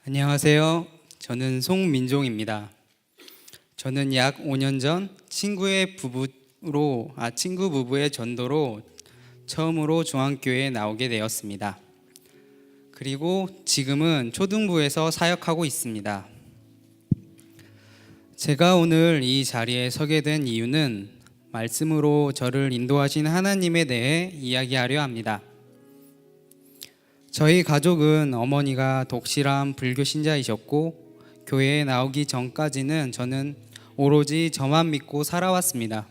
안녕하세요. 저는 송민종입니다. 저는 약 5년 전 친구 부부의 전도로 처음으로 중앙교회에 나오게 되었습니다. 그리고 지금은 초등부에서 사역하고 있습니다. 제가 오늘 이 자리에 서게 된 이유는 말씀으로 저를 인도하신 하나님에 대해 이야기하려 합니다. 저희 가족은 어머니가 독실한 불교 신자이셨고 교회에 나오기 전까지는 저는 오로지 저만 믿고 살아왔습니다.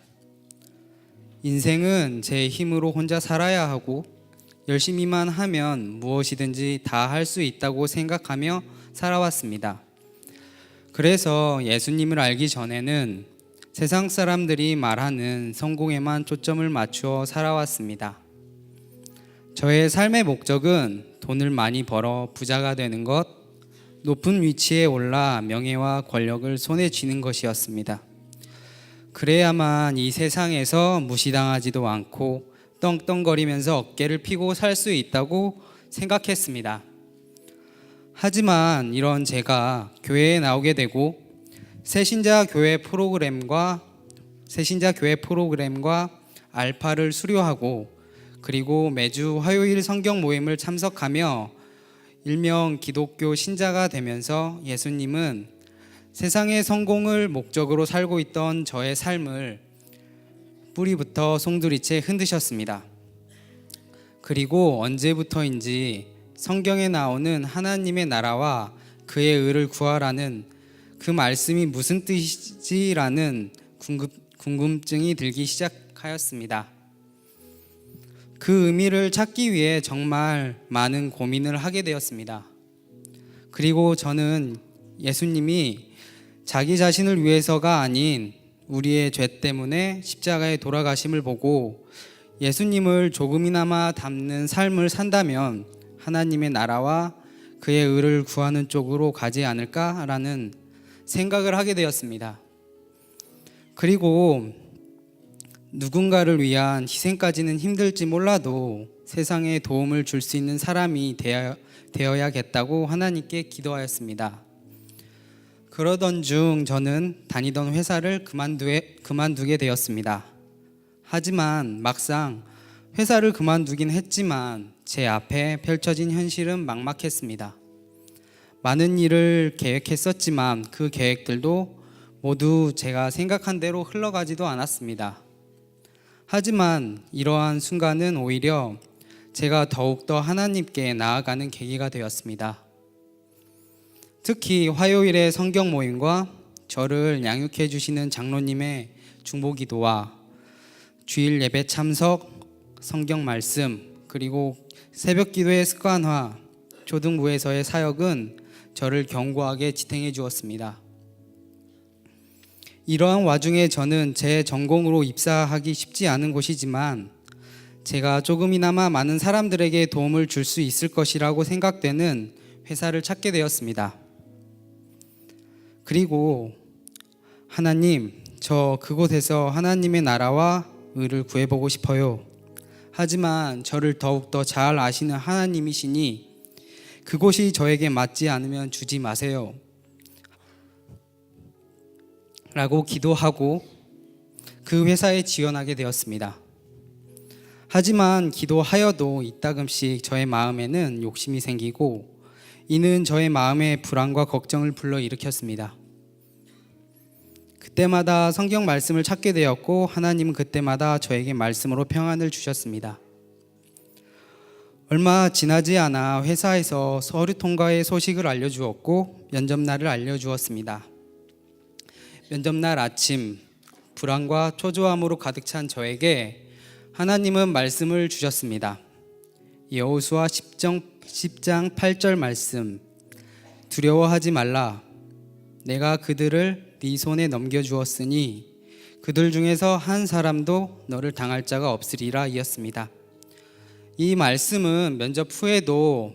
인생은 제 힘으로 혼자 살아야 하고 열심히만 하면 무엇이든지 다 할 수 있다고 생각하며 살아왔습니다. 그래서 예수님을 알기 전에는 세상 사람들이 말하는 성공에만 초점을 맞추어 살아왔습니다. 저의 삶의 목적은 돈을 많이 벌어 부자가 되는 것, 높은 위치에 올라 명예와 권력을 손에 쥐는 것이었습니다. 그래야만 이 세상에서 무시당하지도 않고 떵떵거리면서 어깨를 펴고 살 수 있다고 생각했습니다. 하지만 이런 제가 교회에 나오게 되고 새신자 교회 프로그램과 알파를 수료하고 그리고 매주 화요일 성경 모임을 참석하며 일명 기독교 신자가 되면서 예수님은 세상의 성공을 목적으로 살고 있던 저의 삶을 뿌리부터 송두리째 흔드셨습니다. 그리고 언제부터인지 성경에 나오는 하나님의 나라와 그의 의를 구하라는 그 말씀이 무슨 뜻이지라는 궁금증이 들기 시작하였습니다. 그 의미를 찾기 위해 정말 많은 고민을 하게 되었습니다. 그리고 저는 예수님이 자기 자신을 위해서가 아닌 우리의 죄 때문에 십자가에 돌아가심을 보고 예수님을 조금이나마 닮는 삶을 산다면 하나님의 나라와 그의 의를 구하는 쪽으로 가지 않을까라는 생각을 하게 되었습니다. 그리고 누군가를 위한 희생까지는 힘들지 몰라도 세상에 도움을 줄 수 있는 사람이 되어야겠다고 하나님께 기도하였습니다. 그러던 중 저는 다니던 회사를 그만두게 되었습니다. 하지만 막상 회사를 그만두긴 했지만 제 앞에 펼쳐진 현실은 막막했습니다. 많은 일을 계획했었지만 그 계획들도 모두 제가 생각한 대로 흘러가지도 않았습니다. 하지만 이러한 순간은 오히려 제가 더욱더 하나님께 나아가는 계기가 되었습니다. 특히 화요일의 성경 모임과 저를 양육해 주시는 장로님의 중보기도와 주일 예배 참석, 성경 말씀, 그리고 새벽 기도의 습관화, 초등부에서의 사역은 저를 견고하게 지탱해 주었습니다. 이러한 와중에 저는 제 전공으로 입사하기 쉽지 않은 곳이지만 제가 조금이나마 많은 사람들에게 도움을 줄 수 있을 것이라고 생각되는 회사를 찾게 되었습니다. 그리고 하나님, 저 그곳에서 하나님의 나라와 의를 구해보고 싶어요. 하지만 저를 더욱더 잘 아시는 하나님이시니 그곳이 저에게 맞지 않으면 주지 마세요. 라고 기도하고 그 회사에 지원하게 되었습니다. 하지만 기도하여도 이따금씩 저의 마음에는 욕심이 생기고 이는 저의 마음에 불안과 걱정을 불러일으켰습니다. 그때마다 성경 말씀을 찾게 되었고 하나님은 그때마다 저에게 말씀으로 평안을 주셨습니다. 얼마 지나지 않아 회사에서 서류 통과의 소식을 알려주었고 면접날을 알려주었습니다. 면접날 아침, 불안과 초조함으로 가득 찬 저에게 하나님은 말씀을 주셨습니다. 여호수아 10장 8절 말씀, 두려워하지 말라. 내가 그들을 네 손에 넘겨주었으니 그들 중에서 한 사람도 너를 당할 자가 없으리라 이었습니다. 이 말씀은 면접 후에도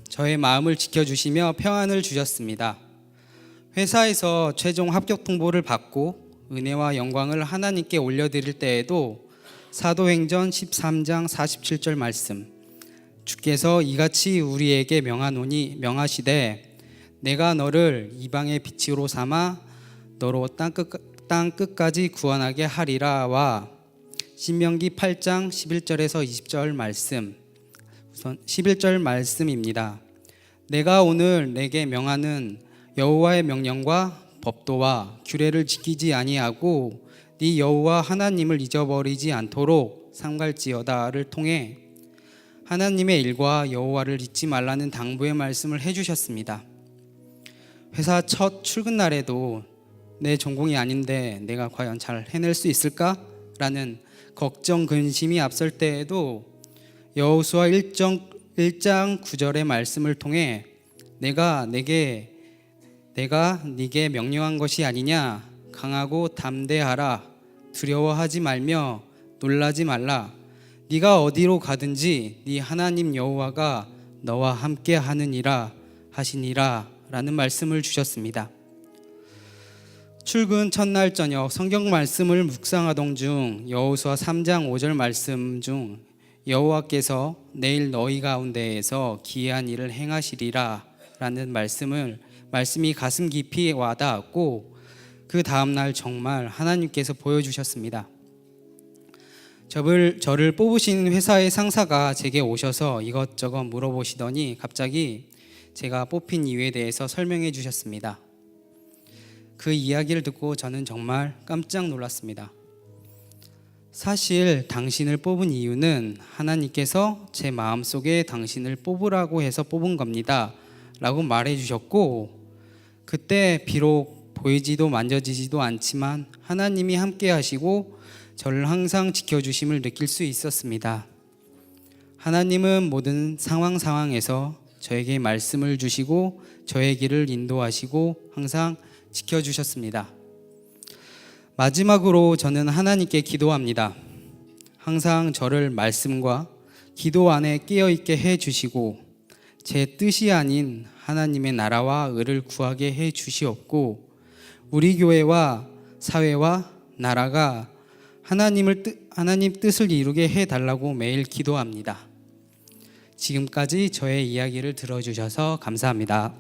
저의 마음을 지켜주시며 평안을 주셨습니다. 회사에서 최종 합격 통보를 받고 은혜와 영광을 하나님께 올려드릴 때에도 사도행전 13장 47절 말씀, 주께서 이같이 우리에게 명하시되 내가 너를 이방의 빛으로 삼아 너로 땅 끝까지 구원하게 하리라와 신명기 8장 11절에서 20절 말씀. 우선 11절 말씀입니다. 내가 오늘 내게 명하는 여호와의 명령과 법도와 규례를 지키지 아니하고 네 여호와 하나님을 잊어버리지 않도록 삼갈지어다를 통해 하나님의 일과 여호와를 잊지 말라는 당부의 말씀을 해주셨습니다. 회사 첫 출근 날에도 내 전공이 아닌데 내가 과연 잘 해낼 수 있을까? 라는 걱정, 근심이 앞설 때에도 여호수아 1장 9절의 말씀을 통해 내가 네게 명령한 것이 아니냐? 강하고 담대하라. 두려워하지 말며 놀라지 말라. 네가 어디로 가든지 네 하나님 여호와가 너와 함께 하느니라 하시니라 라는 말씀을 주셨습니다. 출근 첫날 저녁 성경 말씀을 묵상하던 중 여호수아 3장 5절 말씀 중 여호와께서 내일 너희 가운데에서 기이한 일을 행하시리라 라는 말씀이 가슴 깊이 와닿았고 그 다음날 정말 하나님께서 보여주셨습니다. 저를 뽑으신 회사의 상사가 제게 오셔서 이것저것 물어보시더니 갑자기 제가 뽑힌 이유에 대해서 설명해 주셨습니다. 그 이야기를 듣고 저는 정말 깜짝 놀랐습니다. 사실 당신을 뽑은 이유는 하나님께서 제 마음속에 당신을 뽑으라고 해서 뽑은 겁니다 라고 말해 주셨고, 그때 비록 보이지도 만져지지도 않지만 하나님이 함께 하시고 저를 항상 지켜주심을 느낄 수 있었습니다. 하나님은 모든 상황에서 저에게 말씀을 주시고 저의 길을 인도하시고 항상 지켜주셨습니다. 마지막으로 저는 하나님께 기도합니다. 항상 저를 말씀과 기도 안에 깨어있게 해주시고 제 뜻이 아닌 하나님의 나라와 의를 구하게 해주시옵고 우리 교회와 사회와 나라가 하나님 뜻을 이루게 해달라고 매일 기도합니다. 지금까지 저의 이야기를 들어주셔서 감사합니다.